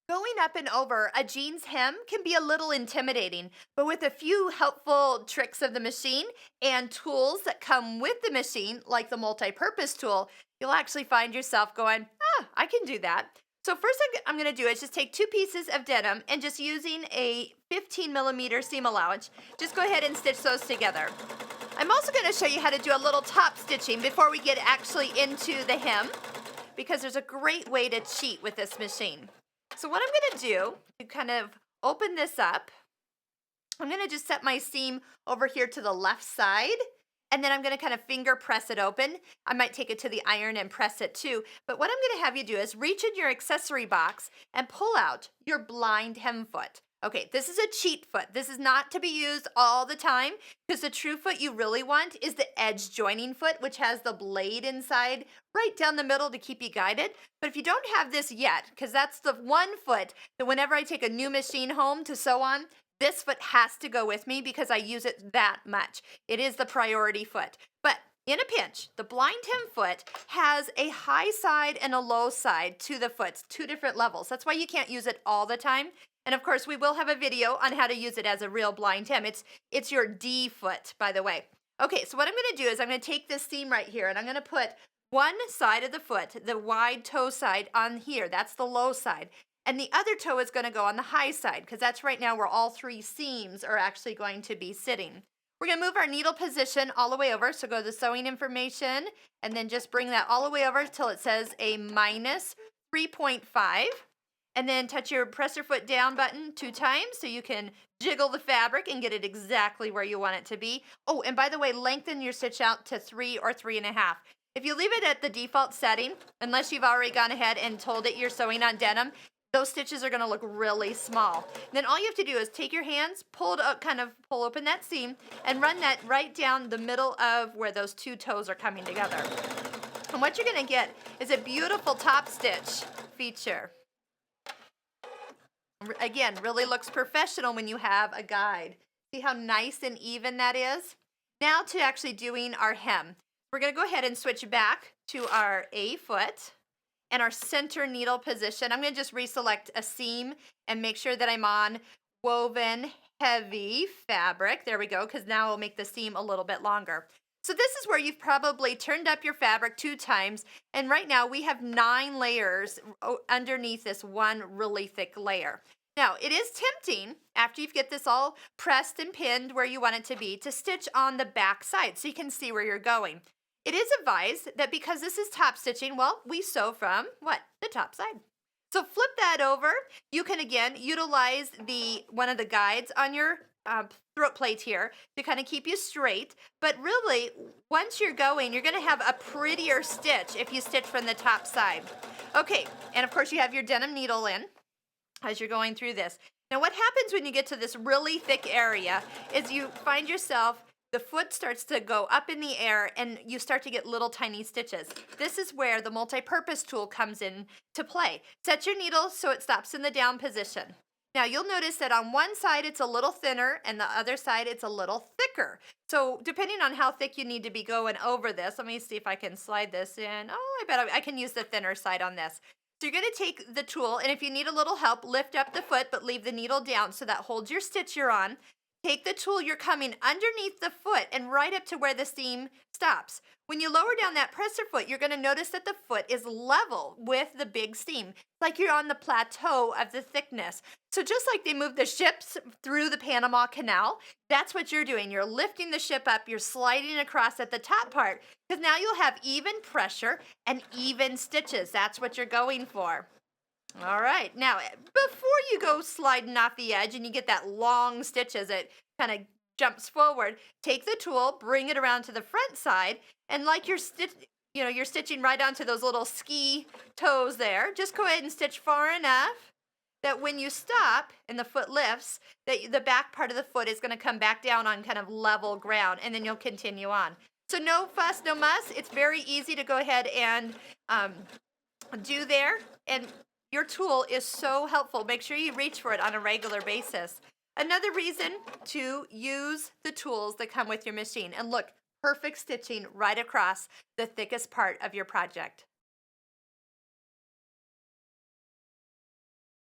Going up and over a jeans hem can be a little intimidating, but with a few helpful tricks of the machine and tools that come with the machine, like the multi-purpose tool, you'll actually find yourself going, I can do that. So first thing I'm going to do is just take two pieces of denim and just using a 15 millimeter seam allowance, just go ahead and stitch those together. I'm also going to show you how to do a little top stitching before we get actually into the hem, because there's a great way to cheat with this machine. So what I'm going to do to kind of open this up, I'm going to just set my seam over here to the left side, and then I'm going to kind of finger press it open. I might take it to the iron and press it too, but what I'm going to have you do is reach in your accessory box and pull out your blind hem foot. Okay, this is a cheat foot. This is not to be used all the time, because the true foot you really want is the edge joining foot, which has the blade inside right down the middle to keep you guided. But if you don't have this yet, because that's the one foot that whenever I take a new machine home to sew on, this foot has to go with me because I use it that much. It is the priority foot. But in a pinch, the blind hem foot has a high side and a low side to the foot, two different levels. That's why you can't use it all the time. And of course, we will have a video on how to use it as a real blind hem. It's your D foot, by the way. Okay, so what I'm going to do is I'm going to take this seam right here and I'm going to put one side of the foot, the wide toe side, on here. That's the low side. And the other toe is going to go on the high side, because that's right now where all three seams are actually going to be sitting. We're going to move our needle position all the way over. So go to sewing information and then just bring that all the way over till it says a minus 3.5. And then touch your press your foot down button 2 times so you can jiggle the fabric and get it exactly where you want it to be. Oh, and by the way, lengthen your stitch out to 3 or 3.5. If you leave it at the default setting, unless you've already gone ahead and told it you're sewing on denim, those stitches are going to look really small. Then all you have to do is take your hands, pull it up, kind of pull open that seam, and run that right down the middle of where those two toes are coming together. And what you're going to get is a beautiful top stitch feature. Again, really looks professional when you have a guide. See how nice and even that is? Now to actually doing our hem. We're going to go ahead and switch back to our A foot and our center needle position. I'm going to just reselect a seam and make sure that I'm on woven heavy fabric. There we go, because now we'll make the seam a little bit longer. So this is where you've probably turned up your fabric 2 times, and right now we have 9 layers underneath this one really thick layer. Now, it is tempting, after you get this all pressed and pinned where you want it to be, to stitch on the back side so you can see where you're going. It is advised that because this is top stitching, well, we sew from, what? The top side. So flip that over. You can, again, utilize one of the guides on your throat plate here to kind of keep you straight. But really, once you're going, you're going to have a prettier stitch if you stitch from the top side. Okay, and of course you have your denim needle in as you're going through this. Now what happens when you get to this really thick area is you find yourself, the foot starts to go up in the air and you start to get little tiny stitches. This is where the multi-purpose tool comes in to play. Set your needle so it stops in the down position. Now you'll notice that on one side it's a little thinner and the other side it's a little thicker. So depending on how thick you need to be going over this, let me see if I can slide this in. Oh, I bet I can use the thinner side on this. So you're going to take the tool, and if you need a little help, lift up the foot but leave the needle down so that holds your stitch you're on. Take the tool, you're coming underneath the foot and right up to where the seam stops. When you lower down that presser foot, you're going to notice that the foot is level with the big seam, like you're on the plateau of the thickness. So just like they moved the ships through the Panama Canal, that's what you're doing. You're lifting the ship up, you're sliding across at the top part, because now you'll have even pressure and even stitches. That's what you're going for. All right, now before you go sliding off the edge and you get that long stitch as it kind of jumps forward, take the tool, bring it around to the front side, and like you're stitching right onto those little ski toes there, just go ahead and stitch far enough that when you stop and the foot lifts, that the back part of the foot is going to come back down on kind of level ground, and then you'll continue on. So no fuss, no muss. It's very easy to go ahead and do there, and your tool is so helpful. Make sure you reach for it on a regular basis. Another reason to use the tools that come with your machine. And look, perfect stitching right across the thickest part of your project.